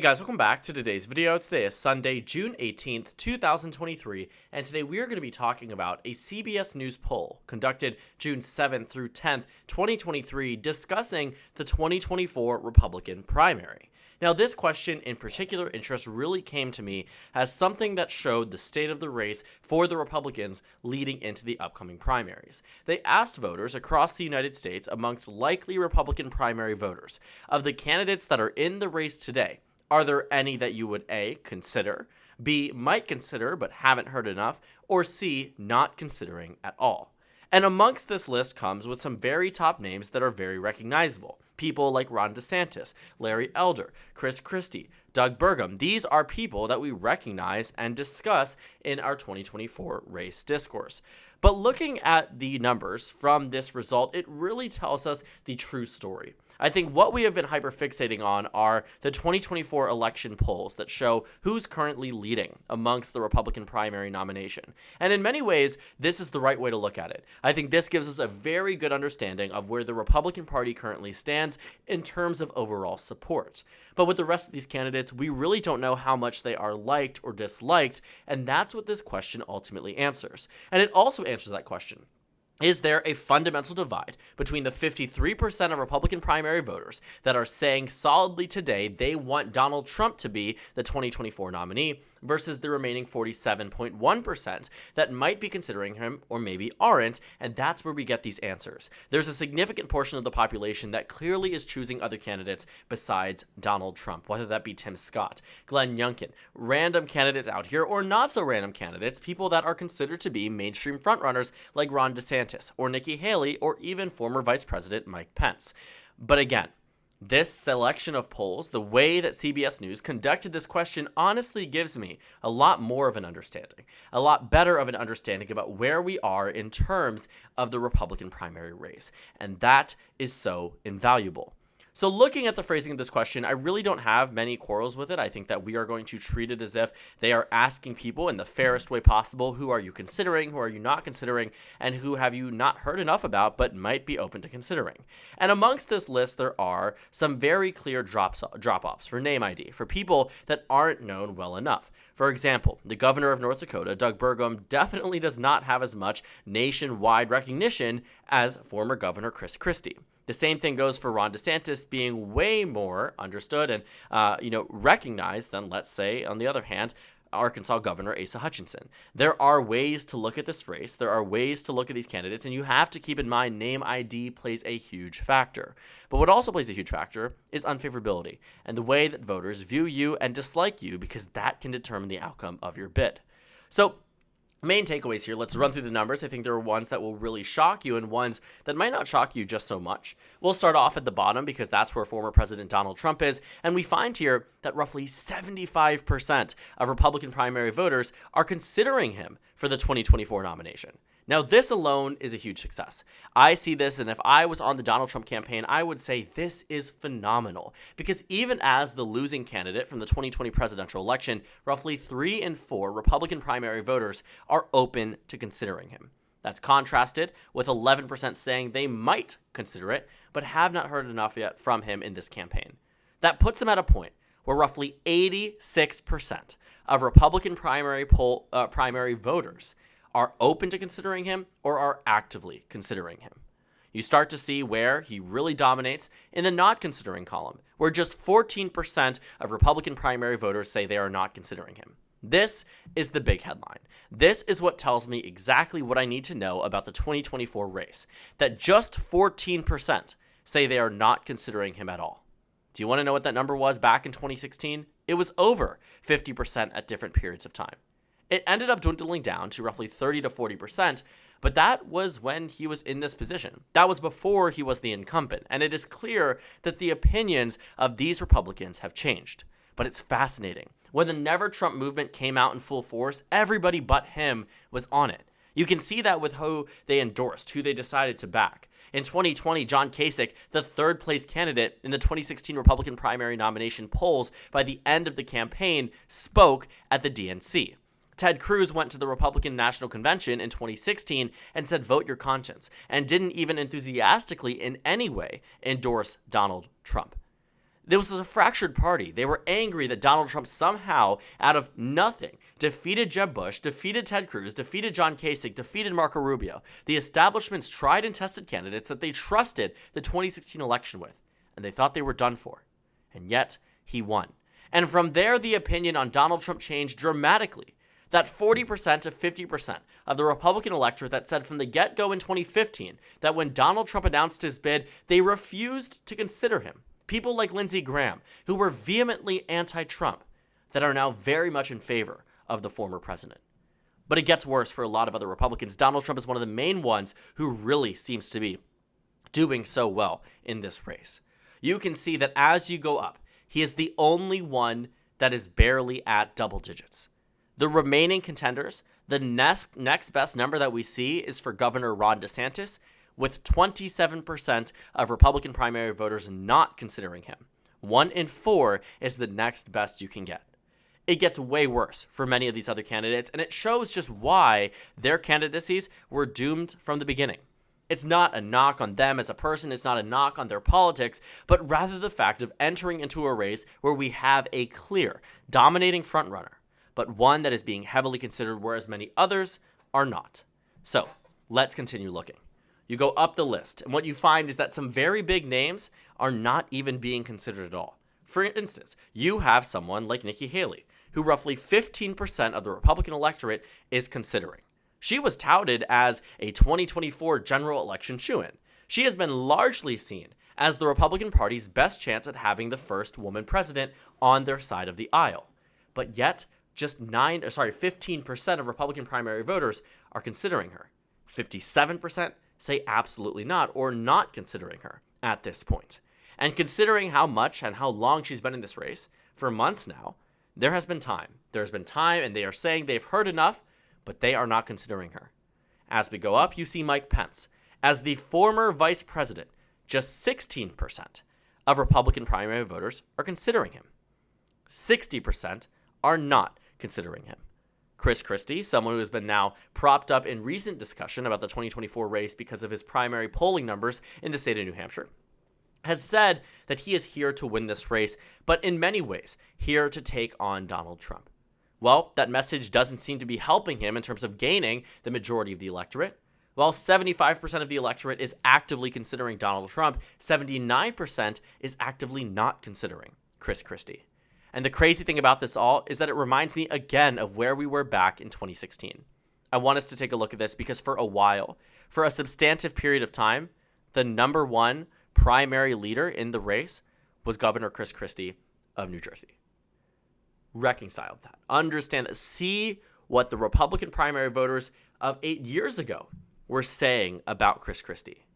Hey guys, welcome back to today's video. Today is Sunday, June 18th, 2023, and today we are going to be talking about a CBS News poll conducted June 7th through 10th, 2023, discussing the 2024 Republican primary. Now, this question in particular interest really came to me as something that showed the state of the race for the Republicans leading into the upcoming primaries. They asked voters across the United States amongst likely Republican primary voters, of the candidates that are in the race today, are there any that you would A, consider, B, might consider but haven't heard enough, or C, not considering at all? And amongst this list comes with some very top names that are very recognizable. People like Ron DeSantis, Larry Elder, Christie, Doug Burgum. These are people that we recognize and discuss in our 2024 race discourse. But looking at the numbers from this result, it really tells us the true story. I think what we have been hyperfixating on are the 2024 election polls that show who's currently leading amongst the Republican primary nomination. And in many ways, this is the right way to look at it. I think this gives us a very good understanding of where the Republican Party currently stands in terms of overall support. But with the rest of these candidates, we really don't know how much they are liked or disliked, and that's what this question ultimately answers. And it also answers that question. Is there a fundamental divide between the 53% of Republican primary voters that are saying solidly today they want Donald Trump to be the 2024 nominee versus the remaining 47.1% that might be considering him or maybe aren't, and that's where we get these answers. There's a significant portion of the population that clearly is choosing other candidates besides Donald Trump, whether that be Tim Scott, Glenn Youngkin, random candidates out here, or not so random candidates, people that are considered to be mainstream frontrunners like Ron DeSantis, or Nikki Haley, or even former Vice President Mike Pence. But again, this selection of polls, the way that CBS News conducted this question, honestly gives me a lot more of an understanding, a lot better of an understanding about where we are in terms of the Republican primary race. And that is so invaluable. So looking at the phrasing of this question, I really don't have many quarrels with it. I think that we are going to treat it as if they are asking people in the fairest way possible, who are you considering, who are you not considering, and who have you not heard enough about but might be open to considering. And amongst this list, there are some very clear drop-offs for name ID, for people that aren't known well enough. For example, the governor of North Dakota, Doug Burgum, definitely does not have as much nationwide recognition as former Governor Christie. The same thing goes for Ron DeSantis being way more understood and, recognized than, let's say, on the other hand, Arkansas Governor Asa Hutchinson. There are ways to look at this race. There are ways to look at these candidates, and you have to keep in mind name ID plays a huge factor. But what also plays a huge factor is unfavorability and the way that voters view you and dislike you, because that can determine the outcome of your bid. So, main takeaways here, let's run through the numbers. I think there are ones that will really shock you and ones that might not shock you just so much. We'll start off at the bottom because that's where former President Donald Trump is, and we find here that roughly 75% of Republican primary voters are considering him for the 2024 nomination. Now, this alone is a huge success. I see this, and if I was on the Donald Trump campaign, I would say this is phenomenal. Because even as the losing candidate from the 2020 presidential election, roughly 3 in 4 Republican primary voters are open to considering him. That's contrasted with 11% saying they might consider it, but have not heard enough yet from him in this campaign. That puts him at a point where roughly 86% of Republican primary voters are open to considering him or are actively considering him. You start to see where he really dominates in the not considering column, where just 14% of Republican primary voters say they are not considering him. This is the big headline. This is what tells me exactly what I need to know about the 2024 race, that just 14% say they are not considering him at all. Do you want to know what that number was back in 2016? It was over 50% at different periods of time. It ended up dwindling down to roughly 30 to 40%, but that was when he was in this position. That was before he was the incumbent, and it is clear that the opinions of these Republicans have changed. But it's fascinating. When the Never Trump movement came out in full force, everybody but him was on it. You can see that with who they endorsed, who they decided to back. In 2020, John Kasich, the third place candidate in the 2016 Republican primary nomination polls by the end of the campaign, spoke at the DNC. Ted Cruz went to the Republican National Convention in 2016 and said, vote your conscience, and didn't even enthusiastically in any way endorse Donald Trump. This was a fractured party. They were angry that Donald Trump somehow, out of nothing, defeated Jeb Bush, defeated Ted Cruz, defeated John Kasich, defeated Marco Rubio, the establishment's tried and tested candidates that they trusted the 2016 election with, and they thought they were done for. And yet, he won. And from there, the opinion on Donald Trump changed dramatically. That 40% to 50% of the Republican electorate that said from the get-go in 2015 that when Donald Trump announced his bid, they refused to consider him. People like Lindsey Graham, who were vehemently anti-Trump, that are now very much in favor of the former president. But it gets worse for a lot of other Republicans. Donald Trump is one of the main ones who really seems to be doing so well in this race. You can see that as you go up, he is the only one that is barely at double digits. The remaining contenders, the next best number that we see is for Governor Ron DeSantis, with 27% of Republican primary voters not considering him. 1 in 4 is the next best you can get. It gets way worse for many of these other candidates, and it shows just why their candidacies were doomed from the beginning. It's not a knock on them as a person, it's not a knock on their politics, but rather the fact of entering into a race where we have a clear, dominating frontrunner, but one that is being heavily considered, whereas many others are not. So, let's continue looking. You go up the list, and what you find is that some very big names are not even being considered at all. For instance, you have someone like Nikki Haley, who roughly 15% of the Republican electorate is considering. She was touted as a 2024 general election shoo-in. She has been largely seen as the Republican Party's best chance at having the first woman president on their side of the aisle. But yet, just 15% of Republican primary voters are considering her. 57% say absolutely not, or not considering her at this point. And considering how much and how long she's been in this race, for months now, there has been time. There's been time, and they are saying they've heard enough, but they are not considering her. As we go up, you see Mike Pence. As the former vice president, just 16% of Republican primary voters are considering him. 60% are not considering him. Christie, someone who has been now propped up in recent discussion about the 2024 race because of his primary polling numbers in the state of New Hampshire, has said that he is here to win this race, but in many ways, here to take on Donald Trump. Well, that message doesn't seem to be helping him in terms of gaining the majority of the electorate. While 75% of the electorate is actively considering Donald Trump, 79% is actively not considering Christie. And the crazy thing about this all is that it reminds me again of where we were back in 2016. I want us to take a look at this because for a while, for a substantive period of time, the number one primary leader in the race was Governor Christie of New Jersey. Reconcile that. Understand that. See what the Republican primary voters of 8 years ago were saying about Christie.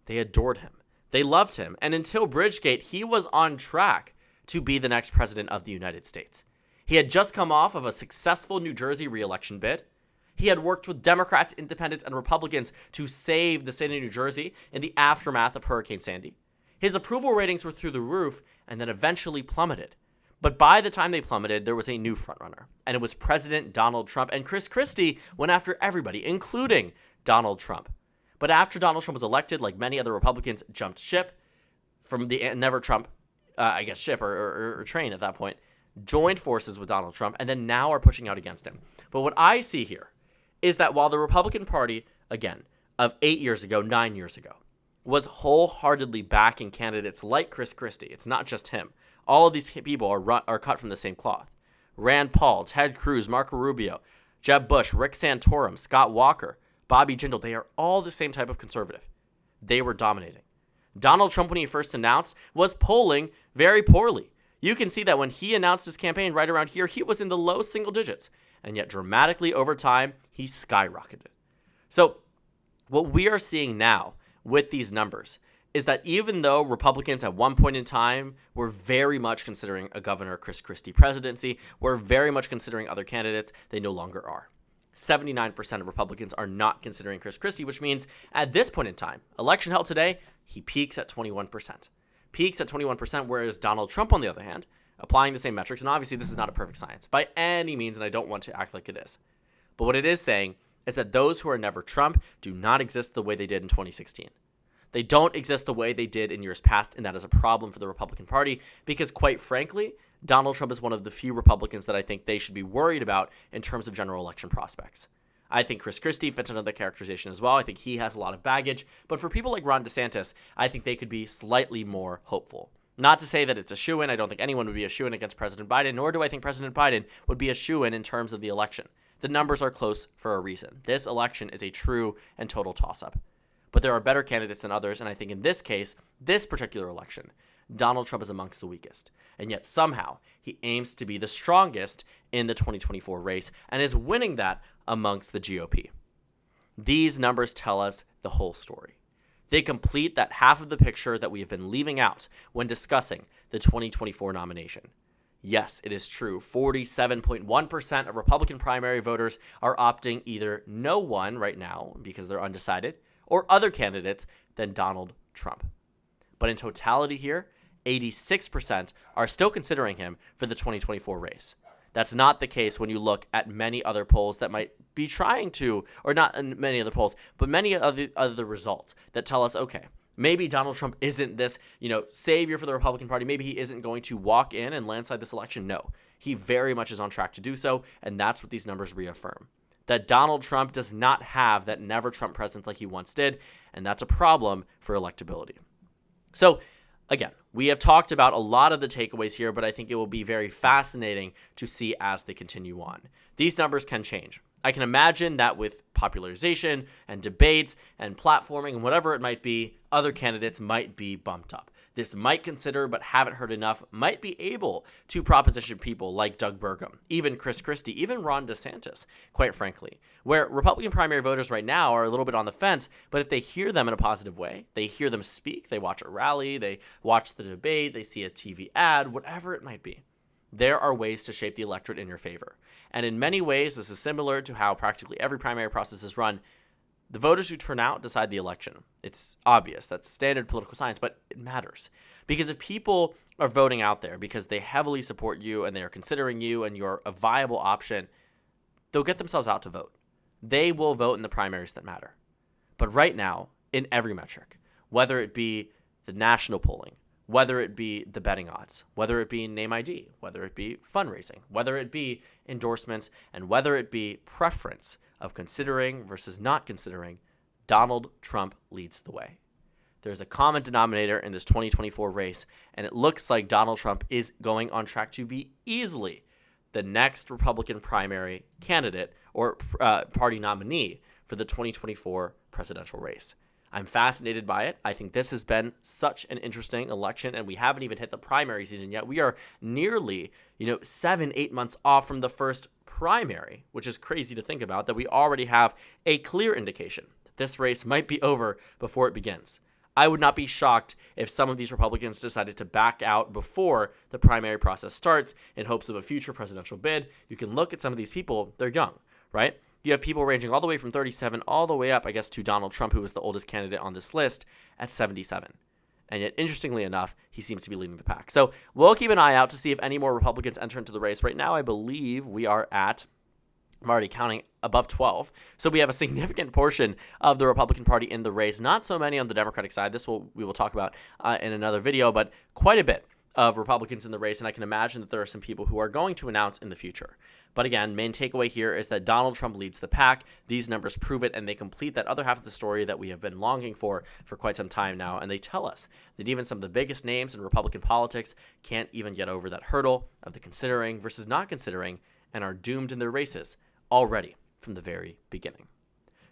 They adored him. They loved him. And until Bridgegate, he was on track to be the next president of the United States. He had just come off of a successful New Jersey re-election bid. He had worked with Democrats, Independents, and Republicans to save the state of New Jersey in the aftermath of Hurricane Sandy. His approval ratings were through the roof and then eventually plummeted. But by the time they plummeted, there was a new frontrunner, and it was President Donald Trump. And Christie went after everybody, including Donald Trump. But after Donald Trump was elected, like many other Republicans, jumped ship from the never Trump ship or train at that point, joined forces with Donald Trump, and then now are pushing out against him. But what I see here is that while the Republican Party, again, of 8 years ago, 9 years ago, was wholeheartedly backing candidates like Christie, it's not just him. All of these people are cut from the same cloth. Rand Paul, Ted Cruz, Marco Rubio, Jeb Bush, Rick Santorum, Scott Walker, Bobby Jindal, they are all the same type of conservative. They were dominating. Donald Trump, when he first announced, was polling very poorly. You can see that when he announced his campaign right around here, he was in the low single digits. And yet dramatically over time, he skyrocketed. So what we are seeing now with these numbers is that even though Republicans at one point in time were very much considering a Governor Christie presidency, were very much considering other candidates, they no longer are. 79% of Republicans are not considering Christie, which means at this point in time, election held today, he peaks at 21%. Peaks at 21%, whereas Donald Trump, on the other hand, applying the same metrics, and obviously this is not a perfect science by any means, and I don't want to act like it is. But what it is saying is that those who are never Trump do not exist the way they did in 2016. They don't exist the way they did in years past, and that is a problem for the Republican Party because, quite frankly, Donald Trump is one of the few Republicans that I think they should be worried about in terms of general election prospects. I think Christie fits into the characterization as well. I think he has a lot of baggage. But for people like Ron DeSantis, I think they could be slightly more hopeful. Not to say that it's a shoo-in. I don't think anyone would be a shoo-in against President Biden, nor do I think President Biden would be a shoo-in in terms of the election. The numbers are close for a reason. This election is a true and total toss-up. But there are better candidates than others, and I think in this case, this particular election, Donald Trump is amongst the weakest. And yet somehow he aims to be the strongest in the 2024 race and is winning that amongst the GOP. These numbers tell us the whole story. They complete that half of the picture that we have been leaving out when discussing the 2024 nomination. Yes, it is true. 47.1% of Republican primary voters are opting either no one right now because they're undecided or other candidates than Donald Trump. But in totality here, 86% are still considering him for the 2024 race. That's not the case when you look at many other polls that might be trying to, or not in many other polls, but many other results that tell us, okay, maybe Donald Trump isn't this, savior for the Republican Party. Maybe he isn't going to walk in and landslide this election. No, he very much is on track to do so, and that's what these numbers reaffirm. That Donald Trump does not have that never Trump presence like he once did, and that's a problem for electability. So, again, we have talked about a lot of the takeaways here, but I think it will be very fascinating to see as they continue on. These numbers can change. I can imagine that with popularization and debates and platforming and whatever it might be, other candidates might be bumped up. This might consider, but haven't heard enough, might be able to proposition people like Doug Burgum, even Christie, even Ron DeSantis, quite frankly, where Republican primary voters right now are a little bit on the fence, but if they hear them in a positive way, they hear them speak, they watch a rally, they watch the debate, they see a TV ad, whatever it might be, there are ways to shape the electorate in your favor. And in many ways, this is similar to how practically every primary process is run. The voters who turn out decide the election. It's obvious. That's standard political science, but it matters. Because if people are voting out there because they heavily support you and they are considering you and you're a viable option, they'll get themselves out to vote. They will vote in the primaries that matter. But right now, in every metric, whether it be the national polling, whether it be the betting odds, whether it be name ID, whether it be fundraising, whether it be endorsements, and whether it be preference of considering versus not considering, Donald Trump leads the way. There's a common denominator in this 2024 race, and it looks like Donald Trump is going on track to be easily the next Republican primary candidate or party nominee for the 2024 presidential race. I'm fascinated by it. I think this has been such an interesting election, and we haven't even hit the primary season yet. We are nearly, 7-8 months off from the first primary, which is crazy to think about, that we already have a clear indication that this race might be over before it begins. I would not be shocked if some of these Republicans decided to back out before the primary process starts in hopes of a future presidential bid. You can look at some of these people, they're young, right? You have people ranging all the way from 37 all the way up, I guess, to Donald Trump, who is the oldest candidate on this list, at 77. And yet, interestingly enough, he seems to be leading the pack. So we'll keep an eye out to see if any more Republicans enter into the race. Right now, I believe we are at, I'm already counting, above 12. So we have a significant portion of the Republican Party in the race. Not so many on the Democratic side. We will talk about in another video, but quite a bit of Republicans in the race. And I can imagine that there are some people who are going to announce in the future. But again, main takeaway here is that Donald Trump leads the pack. These numbers prove it, and they complete that other half of the story that we have been longing for quite some time now. And they tell us that even some of the biggest names in Republican politics can't even get over that hurdle of the considering versus not considering and are doomed in their races already from the very beginning.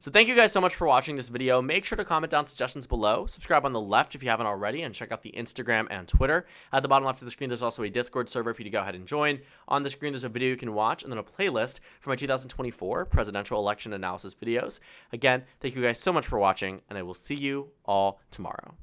So thank you guys so much for watching this video. Make sure to comment down suggestions below. Subscribe on the left if you haven't already, and check out the Instagram and Twitter. At the bottom left of the screen, there's also a Discord server for you to go ahead and join. On the screen, there's a video you can watch, and then a playlist for my 2024 presidential election analysis videos. Again, thank you guys so much for watching, and I will see you all tomorrow.